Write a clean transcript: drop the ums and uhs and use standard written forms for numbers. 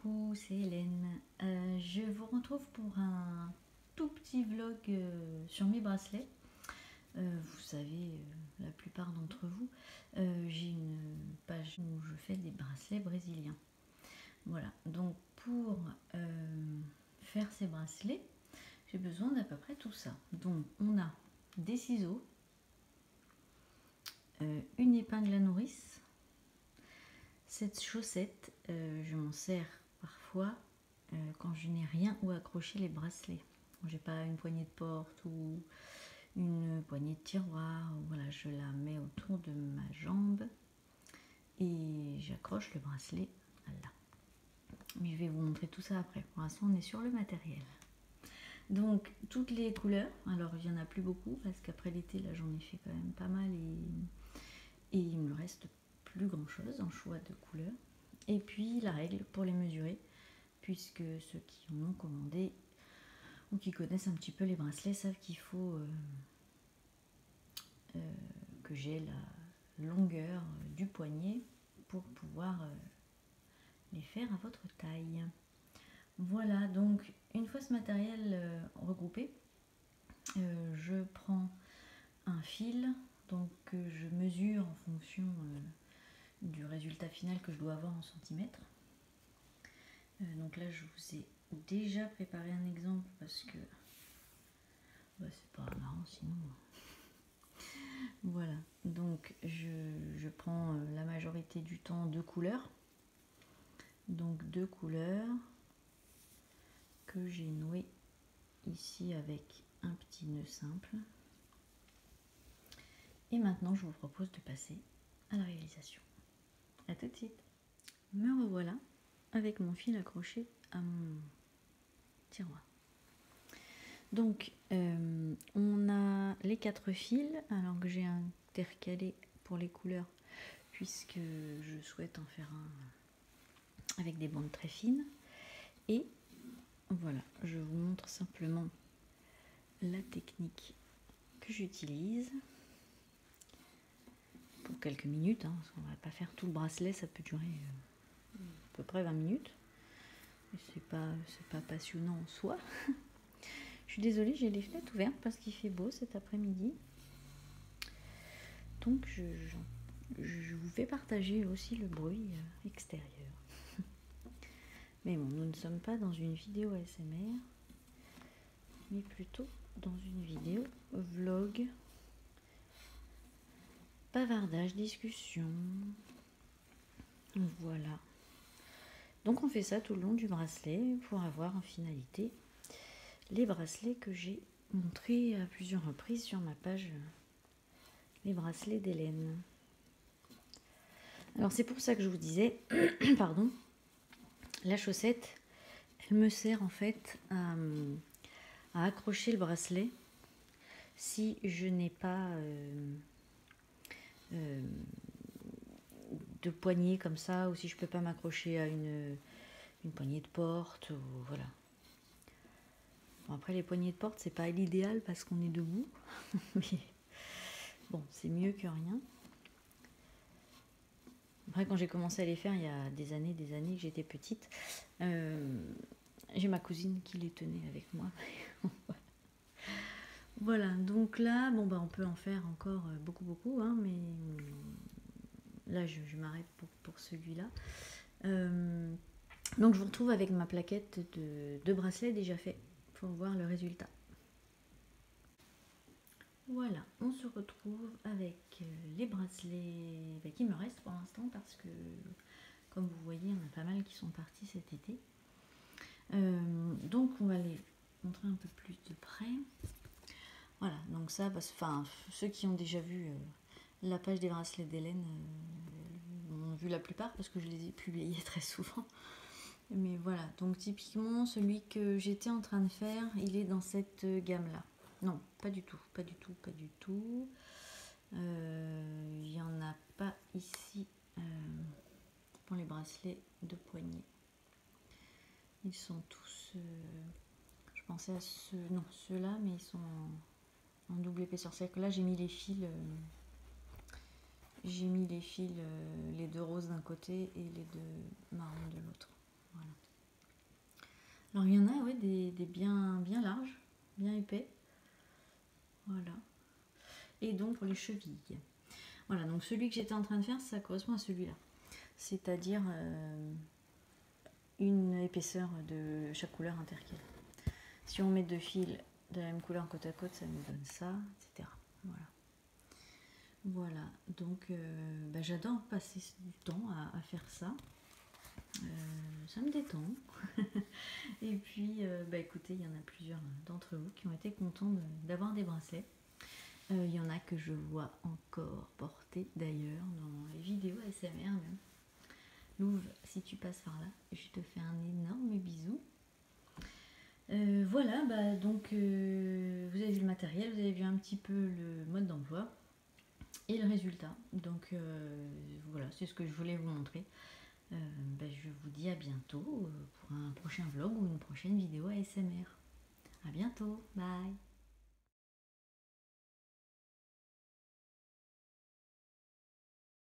Coucou, c'est Hélène. Je vous retrouve pour un tout petit vlog sur mes bracelets. Vous savez, la plupart d'entre vous, j'ai une page où je fais des bracelets brésiliens. Voilà, donc pour faire ces bracelets, j'ai besoin d'à peu près tout ça. Donc on a des ciseaux, une épingle à nourrice. Cette chaussette, je m'en sers parfois quand je n'ai rien où accrocher les bracelets. J'ai pas une poignée de porte ou une poignée de tiroir. Voilà, je la mets autour de ma jambe et j'accroche le bracelet là. Mais je vais vous montrer tout ça après. Pour l'instant, on est sur le matériel. Donc, toutes les couleurs. Alors, il n'y en a plus beaucoup parce qu'après l'été, là, j'en ai fait quand même pas mal et il me reste plus grand chose en choix de couleurs. Et puis la règle pour les mesurer, puisque ceux qui en ont commandé ou qui connaissent un petit peu les bracelets savent qu'il faut que j'ai la longueur du poignet pour pouvoir les faire à votre taille. Voilà, donc une fois ce matériel regroupé, je prends un fil, donc je mesure en fonction du résultat final que je dois avoir en centimètres. Donc là je vous ai déjà préparé un exemple parce que c'est pas marrant sinon. Voilà, donc je prends la majorité du temps deux couleurs. Donc deux couleurs que j'ai nouées ici avec un petit nœud simple. Et maintenant je vous propose de passer à la réalisation. A tout de suite. Me revoilà avec mon fil accroché à mon tiroir. Donc on a les 4 fils, alors que j'ai intercalé pour les couleurs puisque je souhaite en faire un avec des bandes très fines. Et voilà, je vous montre simplement la technique que j'utilise pour quelques minutes, hein, parce qu'on va pas faire tout le bracelet, ça peut durer à peu près 20 minutes. C'est pas passionnant en soi. Je suis désolée, j'ai les fenêtres ouvertes parce qu'il fait beau cet après-midi. Donc je vous fais partager aussi le bruit extérieur. Mais bon, nous ne sommes pas dans une vidéo ASMR, mais plutôt dans une vidéo vlog, bavardage, discussion. Voilà. Donc on fait ça tout le long du bracelet pour avoir en finalité les bracelets que j'ai montrés à plusieurs reprises sur ma page les bracelets d'Hélène. Alors c'est pour ça que je vous disais, pardon, la chaussette, elle me sert en fait à accrocher le bracelet si je n'ai pas de poignée comme ça, ou si je peux pas m'accrocher à une poignée de porte, ou voilà. Bon, après les poignées de porte c'est pas l'idéal parce qu'on est debout, mais bon c'est mieux que rien. Après quand j'ai commencé à les faire il y a des années que j'étais petite, j'ai ma cousine qui les tenait avec moi. Voilà, donc là bon on peut en faire encore beaucoup hein, mais là je m'arrête pour celui-là. Donc je vous retrouve avec ma plaquette de bracelets déjà fait pour voir le résultat. Voilà, on se retrouve avec les bracelets qui me restent pour l'instant parce que comme vous voyez, on a pas mal qui sont partis cet été. Donc on va les montrer un peu plus de près. Voilà, donc ça, enfin ceux qui ont déjà vu la page des bracelets d'Hélène ont vu la plupart parce que je les ai publiés très souvent. Mais voilà, donc typiquement celui que j'étais en train de faire, il est dans cette gamme-là. Non, pas du tout. Il n'y en a pas ici pour les bracelets de poignet. Ils sont tous... je pensais à ceux-là, mais ils sont en double épaisseur. C'est-à-dire que là, j'ai mis les fils... les deux roses d'un côté et les deux marrons de l'autre. Voilà. Alors il y en a, ouais, des bien larges, bien épais. Voilà. Et donc pour les chevilles. Voilà, donc celui que j'étais en train de faire, ça correspond à celui-là. C'est-à-dire une épaisseur de chaque couleur intercalée. Si on met 2 fils de la même couleur côte à côte, ça nous donne ça, etc. Voilà. Voilà, donc j'adore passer du temps à faire ça. Ça me détend. Et puis, écoutez, il y en a plusieurs d'entre vous qui ont été contents d'avoir des bracelets. Il y en a que je vois encore porter d'ailleurs dans les vidéos ASMR même. Louve, si tu passes par là, je te fais un énorme bisou. Voilà, donc vous avez vu le matériel, vous avez vu un petit peu le mode d'emploi et le résultat. Donc voilà, c'est ce que je voulais vous montrer. Je vous dis à bientôt pour un prochain vlog ou une prochaine vidéo ASMR. À bientôt, bye.